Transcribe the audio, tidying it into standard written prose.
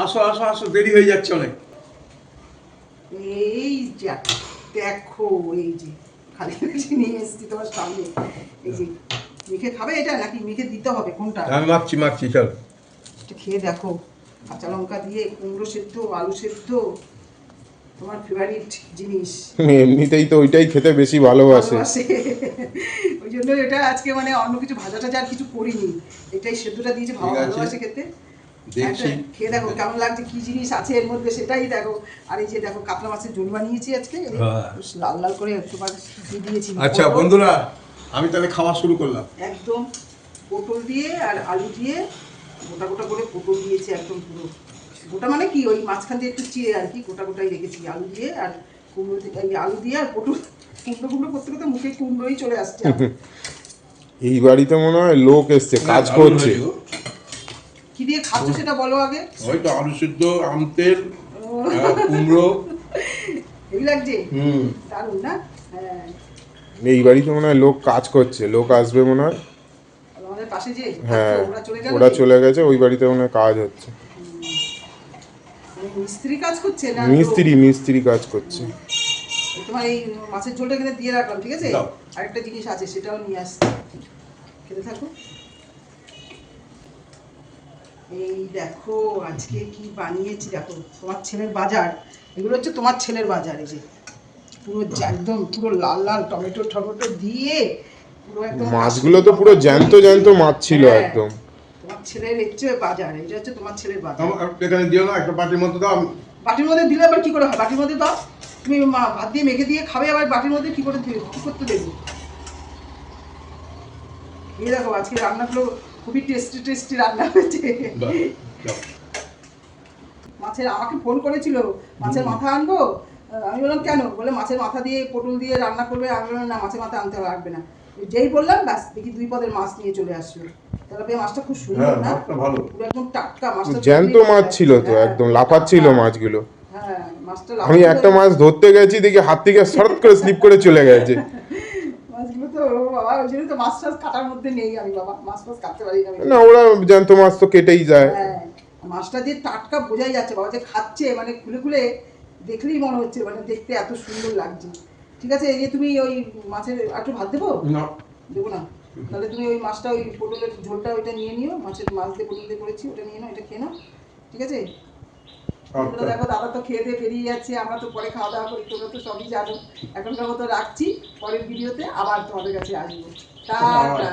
আসো আসো আসো, দেরি হয়ে যাচ্ছে অনেক। এই যা দেখো, এই যে খালি নিয়ে এসেছি তোমার সামনে। এই যে মেখে খাবে এটা নাকি মেখে দিতে হবে কোনটা? আমি মাখছি মাখছি, চল। এটা খেয়ে দেখো, কাঁচা লঙ্কা দিয়ে কুমড়ো সেদ্ধ, আলু সেদ্ধ, তোমার ফেভারিট জিনিস। এমনিতেই তো ওইটাই খেতে বেশি ভালোবাসে। ওই জন্য এটা আজকে মানে অন্য কিছু ভাজা টাজা আর কিছু করিনি, এটাই সেদ্ধটা দিয়েছে, ভালোবাসে খেতে। দেখছি খেয়ে দেখো কেমন লাগছে, কি জিনিস আছে এর মধ্যে সেটাই দেখো। আর এই যে দেখো কাতলা মাছের ঝোল বানিয়েছি আজকে, লাল লাল করে তোমার দিয়ে দিয়েছি। আচ্ছা বন্ধুরা, আমি তাহলে খাওয়া শুরু করলাম। একদম পটল দিয়ে আর আলু দিয়ে গোটা গোটা করে পটল দিয়েছি, একদম পুরো গোটা মানে কি ওই মাঝখান দিয়ে একটু চিড়ে আর কি, গোটা গোটাই রেখেছি। আলু দিয়ে আর কুমড়ো দিয়ে, আলু দিয়ে আর পটল, কুমড়ো কুমড়ো করতে করতে মুখে কুমড়োই চলে আসছে। এই বাড়িতে মনে হয় লোক এসছে, কাজ করছে। কি দিয়ে খাচ্ছ সেটা বলো আগে। ওই তো আলু সিদ্ধ, আম তেল, কুমড়ো। হেভি লাগছে, দারুণ না? হ্যাঁ, এই বাড়িতে মনে হয় লোক কাজ করছে, লোক আসবে মনে হয়। আমাদের পাশে যে হ্যাঁ, ওরা চলে গেছে, ওই বাড়িতে মনে হয় কাজ হচ্ছে। মিস্ত্রি কাজ করছে না? মিস্ত্রি কাজ করছে। তোমার এই মাছের ঝোলটা এখানে দিয়ে রাখলাম, ঠিক আছে? আরেকটা জিনিস আছে, সেটাও নিয়ে আসছি, খেতে থাকো। এই দেখো আজকে কি বানিয়েছি, দেখো তোমার ছেলের বাজার। এগুলো হচ্ছে তোমার ছেলের বাজার। এই যে পুরো একদম পুরো লাল লাল টমেটো টমেটো দিয়ে পুরো একদম, মাছগুলো তো পুরো জ্যান্ত জ্যান্ত মাছ ছিল একদম। তোমার ছেলের হচ্ছে বাজার, এটা হচ্ছে তোমার ছেলের বাজার। এখানে দিও না, একটা বাটির মধ্যে দাও। বাটির মধ্যে দিলে আবার কি করে হয়? বাটির মধ্যে দাও, তুমি ভাত দিয়ে মেখে দিয়ে খাবে, আবার বাটির মধ্যে কি করে দিবে, কি করতে দেবো? এই দেখো আজকে রান্নাগুলো খুবই টেস্টি টেস্টি রান্না হয়েছে। মাছের, আমাকে ফোন করেছিল মাছের মাথা আনবো, আমি বললাম কেন? বলে মাছের মাথা দিয়ে পটল দিয়ে রান্না করবে। আমি বললাম না, মাছের মাথা আনতে লাগবে না। যেই বললাম ব্যাস দেখি 2 পদের মাছ নিয়ে চলে আসলো। তাহলে মাছটা খুব সুন্দর না, পুরো একদম টাটকা মাছটা, জ্যান্ত মাছ ছিল তো, একদম লাফাচ্ছিল মাছগুলো। হ্যাঁ মাছটা আমি একটা মাছ ধরতে গেছি, দেখি হাত থেকে শর্ট করে স্লিপ করে চলে গেছে। মাছগুলো তো বাবা, ওই জন্য তো মাছ টাছ কাটার মধ্যে নেই আমি, বাবা মাছ মাছ কাটতে পারি না। না, ওরা জ্যান্ত মাছ তো কেটেই যায়। হ্যাঁ, মাছটা দিয়ে টাটকা বোঝাই যাচ্ছে বাবা, যে খাচ্ছে মানে খুলে খুলে দেখলেই মনে হচ্ছে মানে দেখতে এত সুন্দর লাগছে। ঠিক আছে, এই যে তুমি ওই মাছের একটু ভাত দেবো না? দেবো না? তাহলে তুমি ওই মাছটা, ওই পটলের ঝোলটা ওইটা নিয়ে নিও, মাছের মাছ দিয়ে পটল দিয়ে করেছি, ওটা নিয়ে নাও, এটা খেয়ে নাও, ঠিক আছে? দেখো দাদা তো খেয়ে দিয়ে বেরিয়ে যাচ্ছে, আমরা তো পরে খাওয়া দাওয়া করি, তোমরা তো সবই জানো। এখনকার মতো রাখছি, পরের ভিডিওতে আবার তোমাদের কাছে আসবো। টাটা।